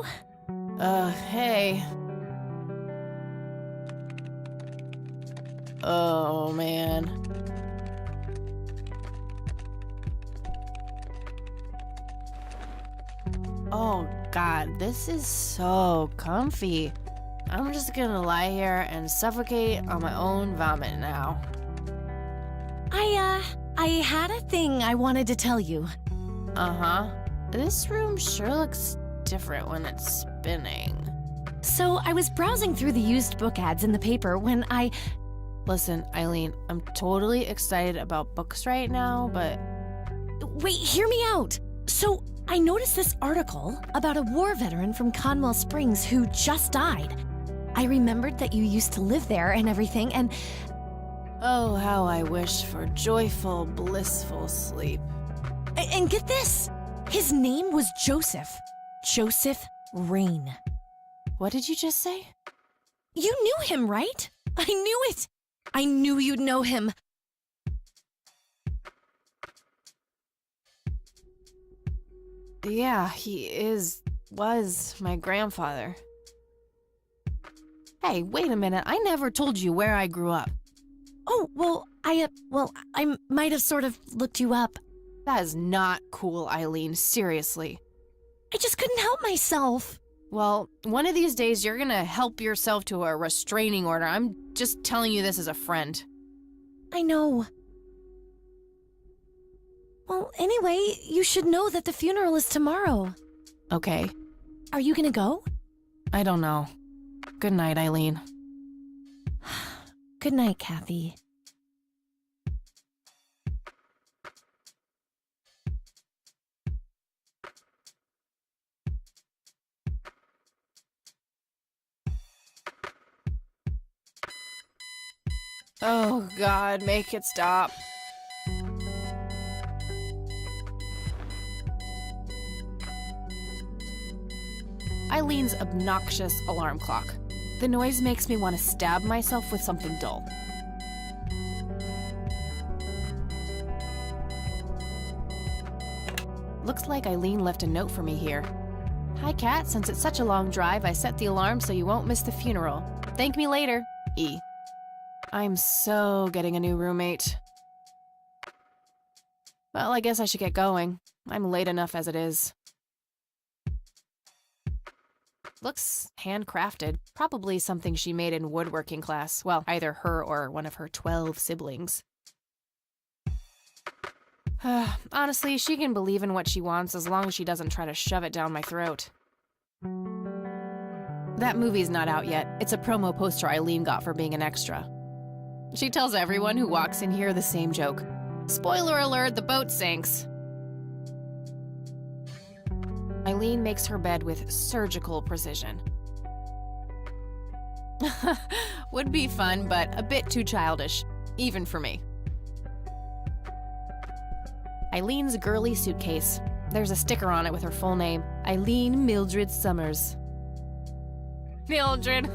you? Hey. Oh, man. Oh, God, this is so comfy. I'm just gonna lie here and suffocate on my own vomit now. I had a thing I wanted to tell you. Uh-huh. This room sure looks different when it's spinning. So, I was browsing through the used book ads in the paper when Listen, Eileen, I'm totally excited about books right now, but... Wait, hear me out! So, I noticed this article about a war veteran from Conwell Springs who just died. I remembered that you used to live there and everything, and... Oh, how I wish for joyful, blissful sleep. And get this! His name was Joseph. Joseph Rain. What did you just say? You knew him, right? I knew it! I knew you'd know him. Yeah, he was my grandfather. Hey, wait a minute, I never told you where I grew up. Oh, well, I might have sort of looked you up. That is not cool, Eileen, seriously. I just couldn't help myself. Well, one of these days you're gonna help yourself to a restraining order. I'm just telling you this as a friend. I know. Well, anyway, you should know that the funeral is tomorrow. Okay. Are you gonna go? I don't know. Good night, Eileen. Good night, Kathy. Oh, God, make it stop. Eileen's obnoxious alarm clock. The noise makes me want to stab myself with something dull. Looks like Eileen left a note for me here. Hi, Kat. Since it's such a long drive, I set the alarm so you won't miss the funeral. Thank me later. E. I'm so getting a new roommate. Well, I guess I should get going. I'm late enough as it is. Looks handcrafted. Probably something she made in woodworking class. Well, either her or one of her 12 siblings. Honestly, she can believe in what she wants as long as she doesn't try to shove it down my throat. That movie's not out yet. It's a promo poster Eileen got for being an extra. She tells everyone who walks in here the same joke. Spoiler alert, the boat sinks. Eileen makes her bed with surgical precision. Would be fun, but a bit too childish, even for me. Eileen's girly suitcase. There's a sticker on it with her full name, Eileen Mildred Summers. Mildred.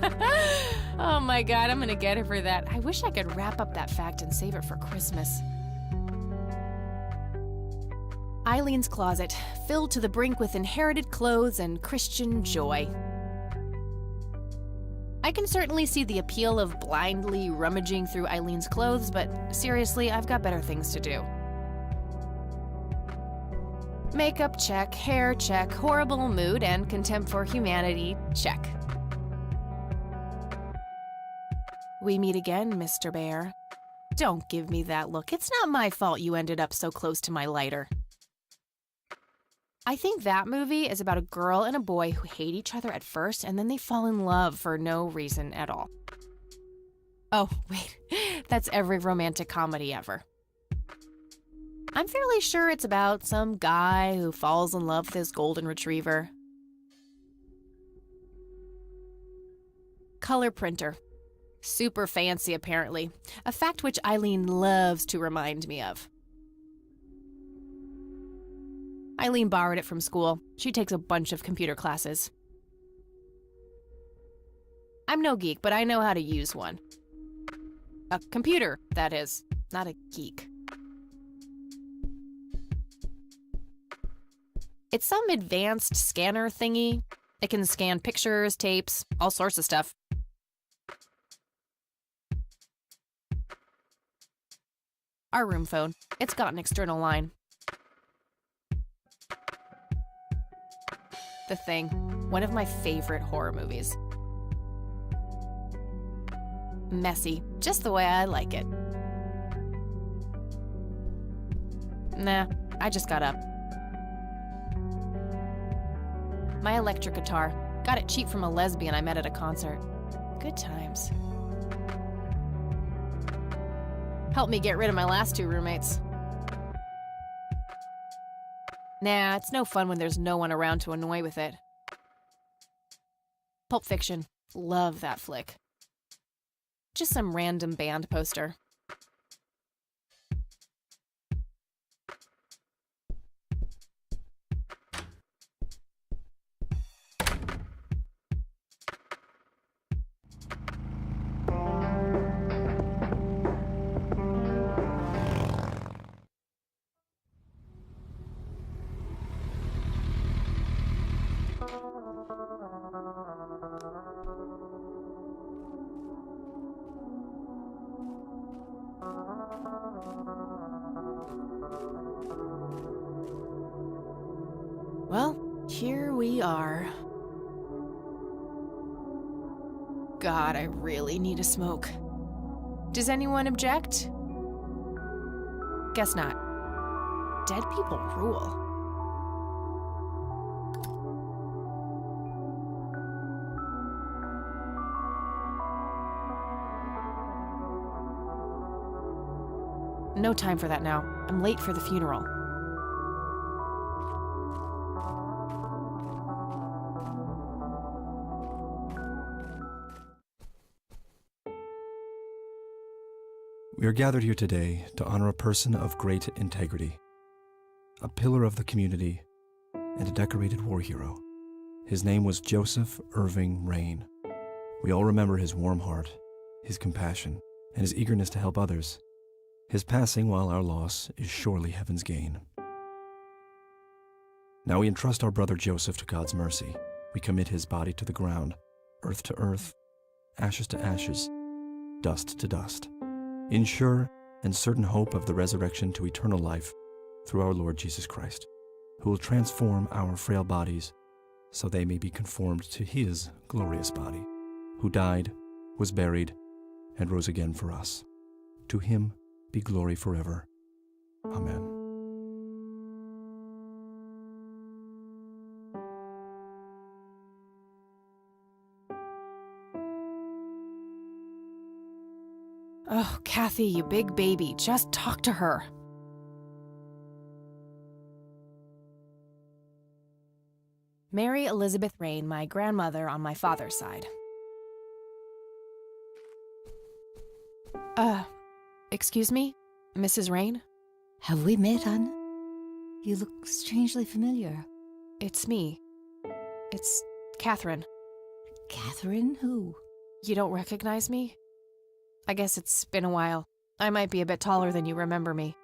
Oh my God, I'm gonna get her for that. I wish I could wrap up that fact and save it for Christmas. Eileen's closet, filled to the brink with inherited clothes and Christian joy. I can certainly see the appeal of blindly rummaging through Eileen's clothes, but seriously, I've got better things to do. Makeup check, hair check, horrible mood and contempt for humanity check. We meet again, Mr. Bear. Don't give me that look. It's not my fault you ended up so close to my lighter. I think that movie is about a girl and a boy who hate each other at first and then they fall in love for no reason at all. Oh, wait. That's every romantic comedy ever. I'm fairly sure it's about some guy who falls in love with his golden retriever. Color printer. Super fancy, apparently. A fact which Eileen loves to remind me of. Eileen borrowed it from school. She takes a bunch of computer classes. I'm no geek, but I know how to use one. A computer, that is, not a geek. It's some advanced scanner thingy. It can scan pictures, tapes, all sorts of stuff. Our room phone. It's got an external line. The Thing. One of my favorite horror movies. Messy. Just the way I like it. Nah, I just got up. My electric guitar. Got it cheap from a lesbian I met at a concert. Good times. Helped me get rid of my last 2 roommates. Nah, it's no fun when there's no one around to annoy with it. Pulp Fiction. Love that flick. Just some random band poster. Well, here we are. God, I really need a smoke. Does anyone object? Guess not. Dead people rule. No time for that now. I'm late for the funeral. We are gathered here today to honor a person of great integrity, a pillar of the community, and a decorated war hero. His name was Joseph Irving Rain. We all remember his warm heart, his compassion, and his eagerness to help others. His passing, while our loss, is surely heaven's gain. Now we entrust our brother Joseph to God's mercy. We commit his body to the ground, earth to earth, ashes to ashes, dust to dust, in sure and certain hope of the resurrection to eternal life through our Lord Jesus Christ, who will transform our frail bodies so they may be conformed to his glorious body, who died, was buried, and rose again for us. To him be glory forever. Amen. Oh, Kathy, you big baby, just talk to her. Mary Elizabeth Rain, my grandmother on my father's side. Excuse me? Mrs. Rain? Have we met, Anna? You look strangely familiar. It's me. It's Catherine. Catherine who? You don't recognize me? I guess it's been a while. I might be a bit taller than you remember me.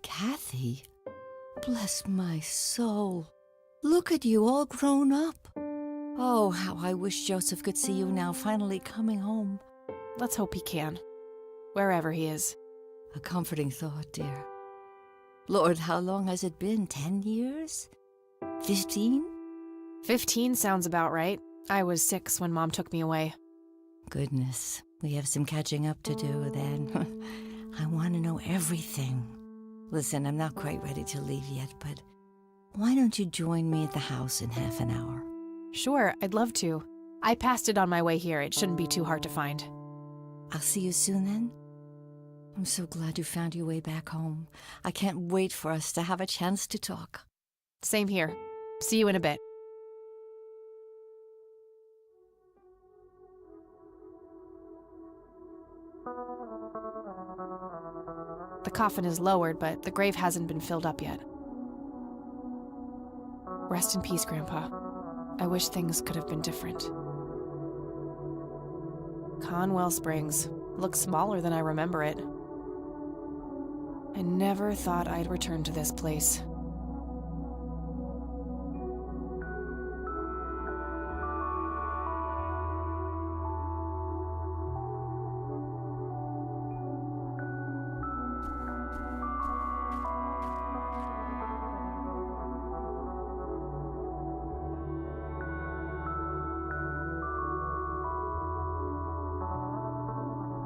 Kathy? Bless my soul. Look at you, all grown up. Oh, how I wish Joseph could see you now, finally coming home. Let's hope he can. Wherever he is. A comforting thought, dear. Lord, how long has it been? 10 years? 15? 15 sounds about right. I was 6 when Mom took me away. Goodness, we have some catching up to do then. I want to know everything. Listen, I'm not quite ready to leave yet, but why don't you join me at the house in half an hour? Sure, I'd love to. I passed it on my way here. It shouldn't be too hard to find. I'll see you soon then. I'm so glad you found your way back home. I can't wait for us to have a chance to talk. Same here. See you in a bit. The coffin is lowered, but the grave hasn't been filled up yet. Rest in peace, Grandpa. I wish things could have been different. Conwell Springs looks smaller than I remember it. I never thought I'd return to this place.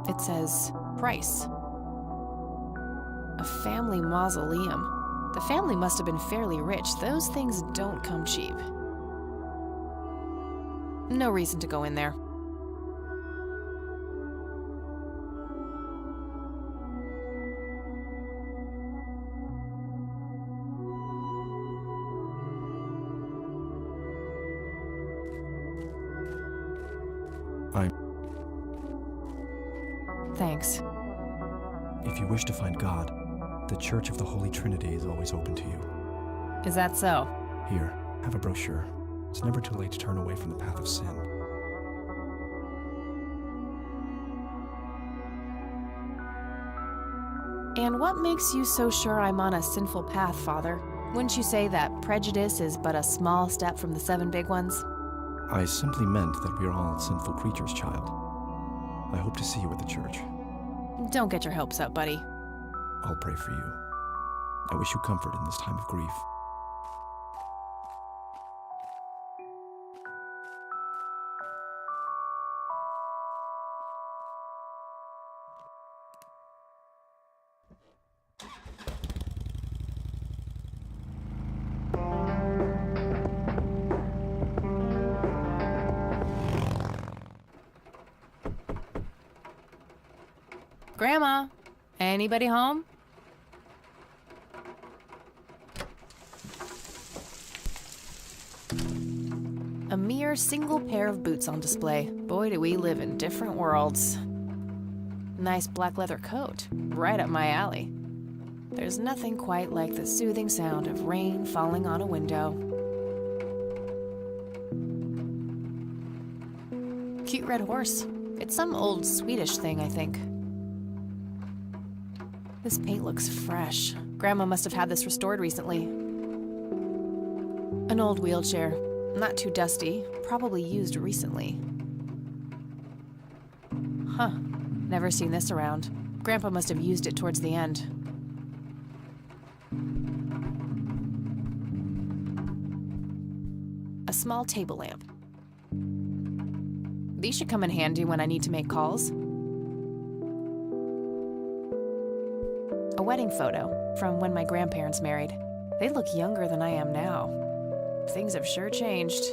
It says, Price. A family mausoleum. The family must have been fairly rich. Those things don't come cheap. No reason to go in there. Thanks. If you wish to find God, the Church of the Holy Trinity is always open to you. Is that so? Here, have a brochure. It's never too late to turn away from the path of sin. And what makes you so sure I'm on a sinful path, Father? Wouldn't you say that prejudice is but a small step from the 7 big ones? I simply meant that we are all sinful creatures, child. I hope to see you at the church. Don't get your hopes up, buddy. I'll pray for you. I wish you comfort in this time of grief. Grandma, anybody home? A mere single pair of boots on display. Boy, do we live in different worlds. Nice black leather coat, right up my alley. There's nothing quite like the soothing sound of rain falling on a window. Cute red horse. It's some old Swedish thing, I think. This paint looks fresh. Grandma must have had this restored recently. An old wheelchair. Not too dusty. Probably used recently. Huh. Never seen this around. Grandpa must have used it towards the end. A small table lamp. These should come in handy when I need to make calls. A wedding photo from when my grandparents married. They look younger than I am now. Things have sure changed.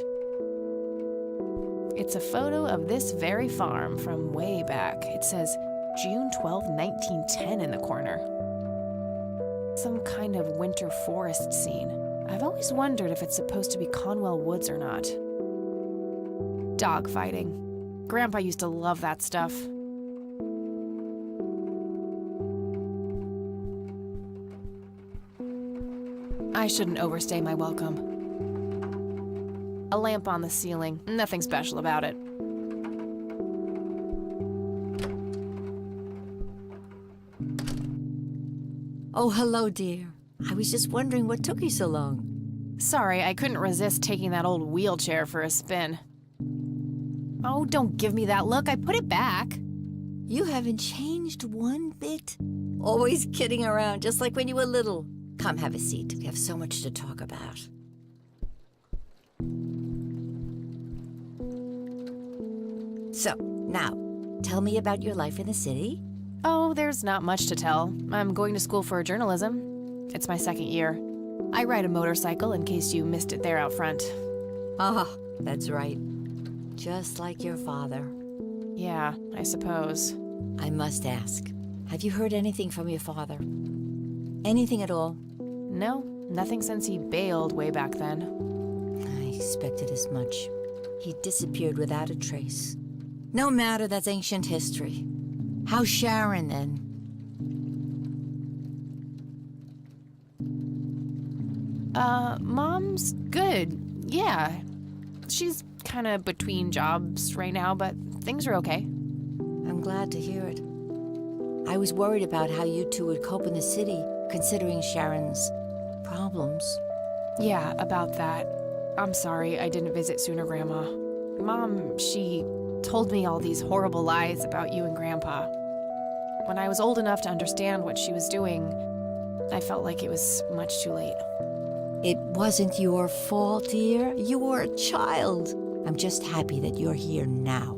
It's a photo of this very farm from way back. It says June 12, 1910 in the corner. Some kind of winter forest scene. I've always wondered if it's supposed to be Conwell Woods or not. Dog fighting. Grandpa used to love that stuff. I shouldn't overstay my welcome. A lamp on the ceiling. Nothing special about it. Oh, hello, dear. I was just wondering what took you so long. Sorry, I couldn't resist taking that old wheelchair for a spin. Oh, don't give me that look. I put it back. You haven't changed one bit. Always kidding around, just like when you were little. Come have a seat. We have so much to talk about. So, now, tell me about your life in the city. Oh, there's not much to tell. I'm going to school for journalism. It's my 2nd year. I ride a motorcycle in case you missed it there out front. Ah, that's right. Just like your father. Yeah, I suppose. I must ask, have you heard anything from your father? Anything at all? No, nothing since he bailed way back then. I expected as much. He disappeared without a trace. No matter, that's ancient history. How's Sharon, then? Mom's good. Yeah. She's kind of between jobs right now, but things are okay. I'm glad to hear it. I was worried about how you two would cope in the city, considering Sharon's problems. Yeah, about that. I'm sorry I didn't visit sooner, Grandma. Mom, she told me all these horrible lies about you and Grandpa. When I was old enough to understand what she was doing, I felt like it was much too late. It wasn't your fault, dear. You were a child. I'm just happy that you're here now.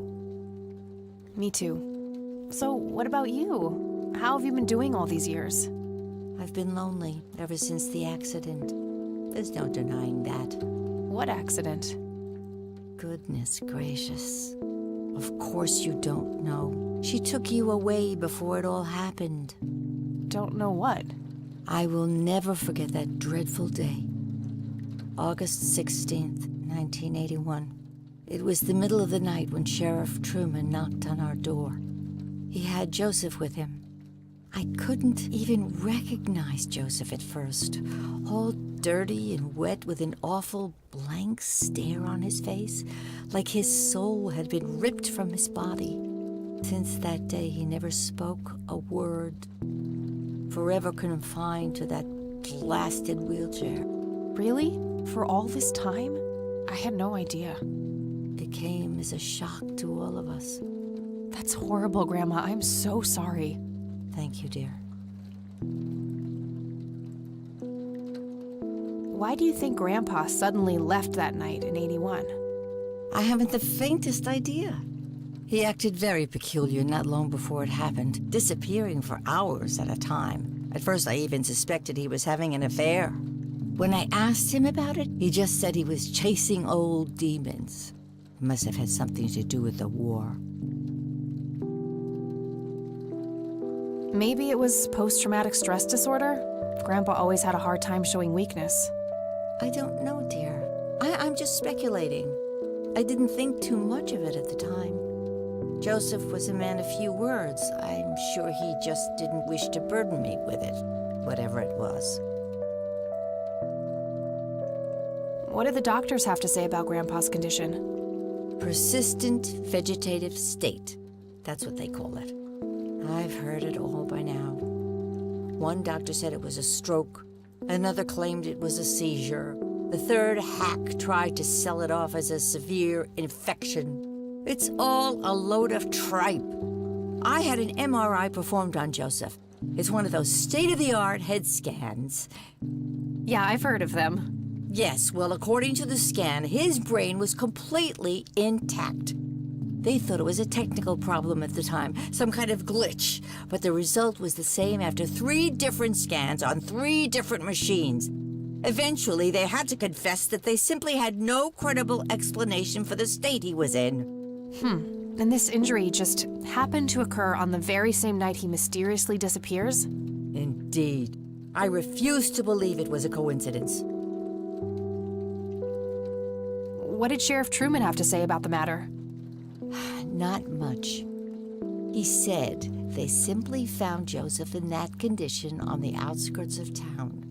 Me too. So, what about you? How have you been doing all these years? I've been lonely ever since the accident. There's no denying that. What accident? Goodness gracious. Of course you don't know. She took you away before it all happened. Don't know what. I will never forget that dreadful day. August 16th, 1981. It was the middle of the night when Sheriff Truman knocked on our door. He had Joseph with him. I couldn't even recognize Joseph at first, all dirty and wet with an awful blank stare on his face, like his soul had been ripped from his body. Since that day, he never spoke a word, forever confined to that blasted wheelchair. Really? For all this time? I had no idea. It came as a shock to all of us. That's horrible, Grandma. I'm so sorry. Thank you, dear. Why do you think Grandpa suddenly left that night in 81? I haven't the faintest idea. He acted very peculiar not long before it happened, disappearing for hours at a time. At first, I even suspected he was having an affair. When I asked him about it, he just said he was chasing old demons. It must have had something to do with the war. Maybe it was post-traumatic stress disorder? Grandpa always had a hard time showing weakness. I don't know, dear. I'm just speculating. I didn't think too much of it at the time. Joseph was a man of few words. I'm sure he just didn't wish to burden me with it, whatever it was. What did the doctors have to say about Grandpa's condition? Persistent vegetative state. That's what they call it. I've heard it all by now. One doctor said it was a stroke. Another claimed it was a seizure. The third hack tried to sell it off as a severe infection. It's all a load of tripe. I had an MRI performed on Joseph. It's one of those state-of-the-art head scans. Yeah, I've heard of them. Yes, well, according to the scan, his brain was completely intact. They thought it was a technical problem at the time, some kind of glitch, but the result was the same after 3 different scans on 3 different machines. Eventually, they had to confess that they simply had no credible explanation for the state he was in. And this injury just happened to occur on the very same night he mysteriously disappears? Indeed. I refuse to believe it was a coincidence. What did Sheriff Truman have to say about the matter? Not much. He said they simply found Joseph in that condition on the outskirts of town.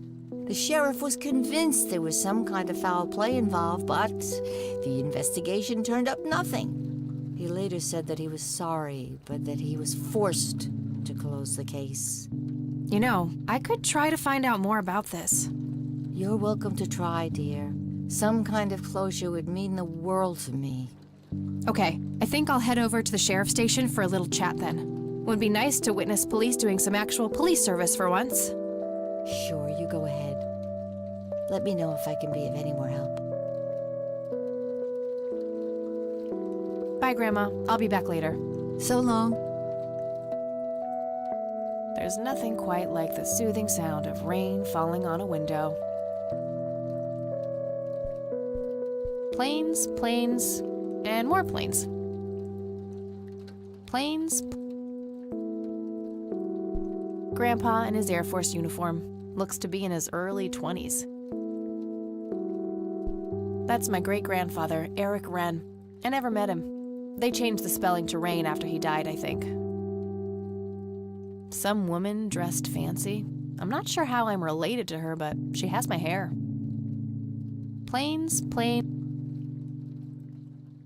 The sheriff was convinced there was some kind of foul play involved, but the investigation turned up nothing. He later said that he was sorry, but that he was forced to close the case. You know, I could try to find out more about this. You're welcome to try, dear. Some kind of closure would mean the world to me. Okay, I think I'll head over to the sheriff's station for a little chat then. Would be nice to witness police doing some actual police service for once. Sure, you go ahead. Let me know if I can be of any more help. Bye, Grandma. I'll be back later. So long. There's nothing quite like the soothing sound of rain falling on a window. Planes, planes, and more planes. Planes. Grandpa in his Air Force uniform looks to be in his early 20s. That's my great-grandfather, Eric Wren. I never met him. They changed the spelling to Rain after he died, I think. Some woman dressed fancy. I'm not sure how I'm related to her, but she has my hair. Planes, planes.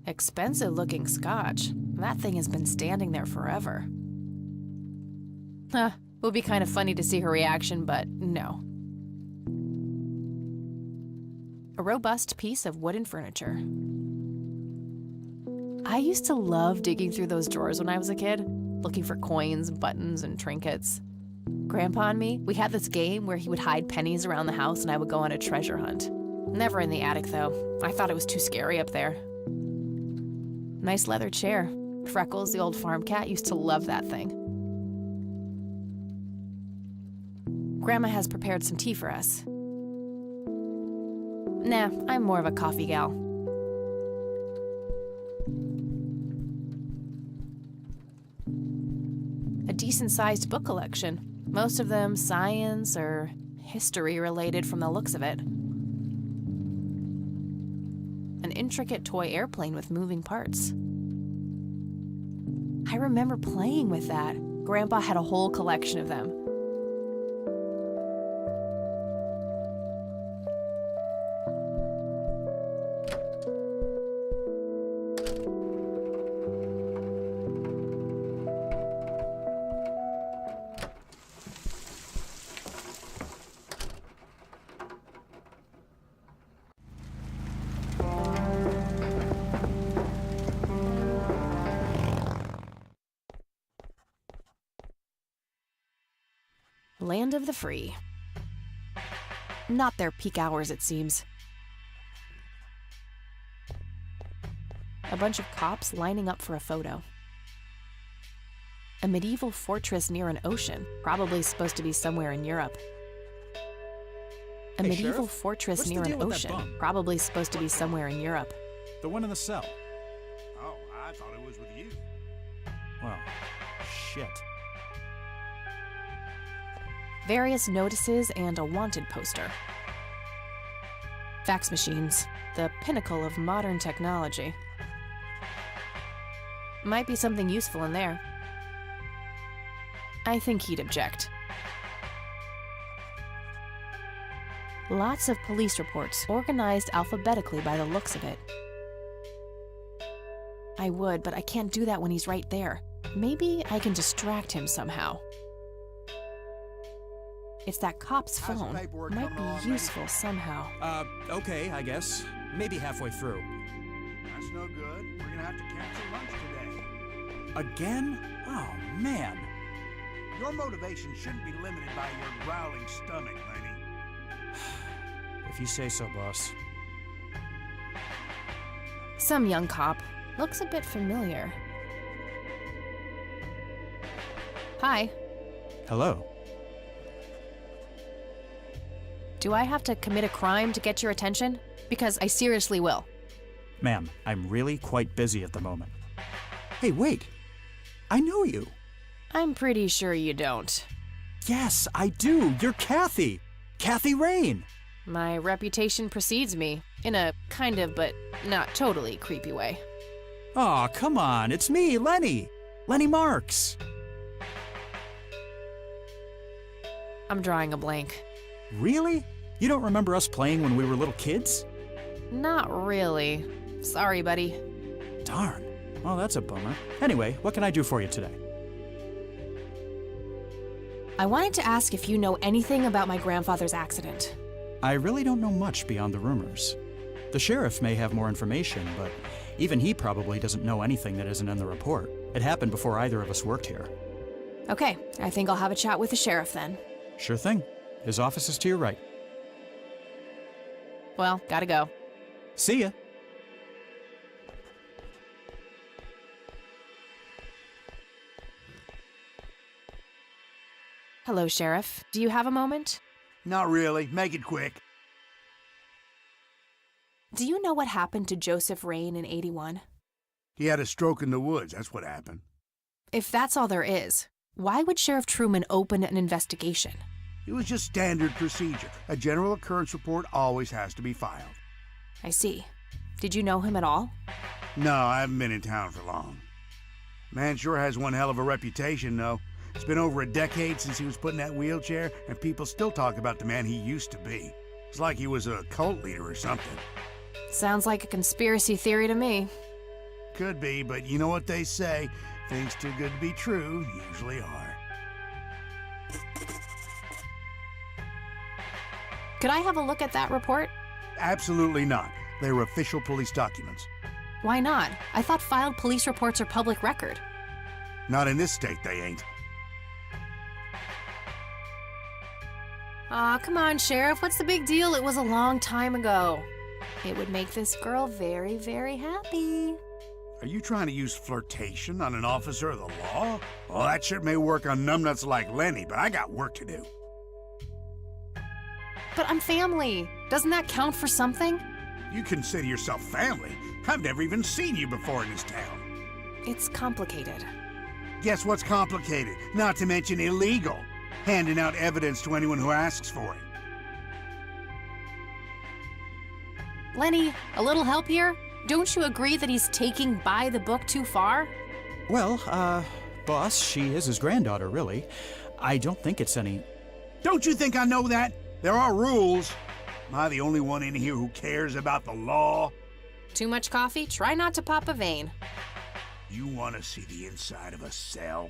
Expensive-looking scotch. That thing has been standing there forever. Would be kind of funny to see her reaction, but no. A robust piece of wooden furniture. I used to love digging through those drawers when I was a kid, looking for coins, buttons, and trinkets. Grandpa and me, we had this game where he would hide pennies around the house and I would go on a treasure hunt. Never in the attic, though. I thought it was too scary up there. Nice leather chair. Freckles, the old farm cat, used to love that thing. Grandma has prepared some tea for us. Nah, I'm more of a coffee gal. A decent-sized book collection. Most of them science or history related from the looks of it. An intricate toy airplane with moving parts. I remember playing with that. Grandpa had a whole collection of them. Land of the free. Not their peak hours, it seems. A bunch of cops lining up for a photo. A medieval fortress near an ocean, probably supposed to be somewhere in Europe. A Hey, medieval Sheriff? fortress What's the near an deal with that ocean, bum? probably supposed to be somewhere in Europe. The one in the cell. Oh, I thought it was with you. Well, shit. Various notices and a wanted poster. Fax machines, the pinnacle of modern technology. Might be something useful in there. I think he'd object. Lots of police reports, organized alphabetically by the looks of it. I would, but I can't do that when he's right there. Maybe I can distract him somehow. It's that cop's How's the phone. paperwork Might coming along, be useful somehow. Okay, I guess. Maybe halfway through. That's no good. We're gonna have to cancel lunch today. Again? Oh, man. Your motivation shouldn't be limited by your growling stomach, Lenny. If you say so, boss. Some young cop. Looks a bit familiar. Hi. Hello. Do I have to commit a crime to get your attention? Because I seriously will. Ma'am, I'm really quite busy at the moment. Hey, wait. I know you. I'm pretty sure you don't. Yes, I do. You're Kathy. Kathy Rain. My reputation precedes me, in a kind of but not totally creepy way. Aw, come on. It's me, Lenny. Lenny Marks. I'm drawing a blank. Really? You don't remember us playing when we were little kids? Not really. Sorry, buddy. Darn. Well, that's a bummer. Anyway, what can I do for you today? I wanted to ask if you know anything about my grandfather's accident. I really don't know much beyond the rumors. The sheriff may have more information, but even he probably doesn't know anything that isn't in the report. It happened before either of us worked here. Okay, I think I'll have a chat with the sheriff then. Sure thing. His office is to your right. Well, gotta go. See ya. Hello, Sheriff. Do you have a moment? Not really. Make it quick. Do you know what happened to Joseph Rain in '81? He had a stroke in the woods. That's what happened. If that's all there is, why would Sheriff Truman open an investigation? It was just standard procedure. A general occurrence report always has to be filed. I see. Did you know him at all? No, I haven't been in town for long. Man sure has one hell of a reputation, though. It's been over a decade since he was put in that wheelchair, and people still talk about the man he used to be. It's like he was a cult leader or something. Sounds like a conspiracy theory to me. Could be, but you know what they say. Things too good to be true usually are. Could I have a look at that report? Absolutely not. They're official police documents. Why not? I thought filed police reports are public record. Not in this state, they ain't. Aw, come on, Sheriff. What's the big deal? It was a long time ago. It would make this girl very, very happy. Are you trying to use flirtation on an officer of the law? Well, that shit may work on numbnuts like Lenny, but I got work to do. But I'm family. Doesn't that count for something? You consider yourself family? I've never even seen you before in this town. It's complicated. Guess what's complicated? Not to mention illegal. Handing out evidence to anyone who asks for it. Lenny, a little help here? Don't you agree that he's taking by the book too far? Well, boss, she is his granddaughter, really. I don't think it's any... Don't you think I know that? There are rules. Am I the only one in here who cares about the law? Too much coffee? Try not to pop a vein. You want to see the inside of a cell?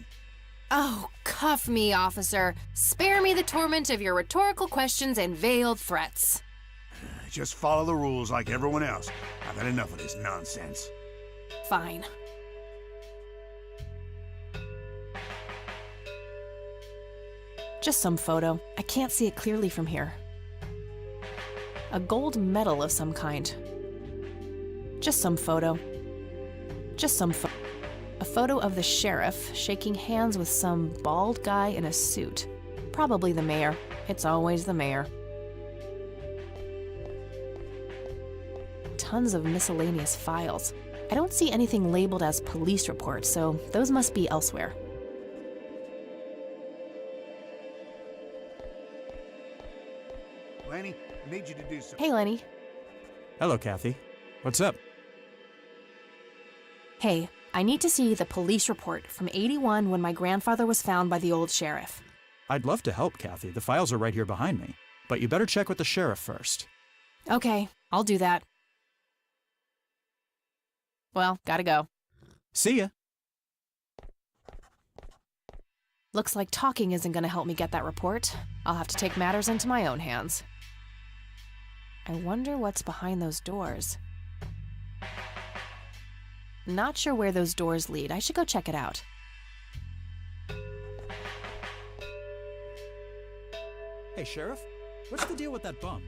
Oh, cuff me, officer. Spare me the torment of your rhetorical questions and veiled threats. Just follow the rules like everyone else. I've had enough of this nonsense. Fine. Just some photo. I can't see it clearly from here. A gold medal of some kind. Just some photo. Just some photo. A photo of the sheriff shaking hands with some bald guy in a suit. Probably the mayor. It's always the mayor. Tons of miscellaneous files. I don't see anything labeled as police reports, so those must be elsewhere. Lenny, I need you to do something. Hey, Lenny. Hello, Kathy. What's up? Hey, I need to see the police report from '81 when my grandfather was found by the old sheriff. I'd love to help, Kathy. The files are right here behind me. But you better check with the sheriff first. Okay, I'll do that. Well, gotta go. See ya. Looks like talking isn't gonna help me get that report. I'll have to take matters into my own hands. I wonder what's behind those doors. Not sure where those doors lead. I should go check it out. Hey, Sheriff. What's the deal with that bum?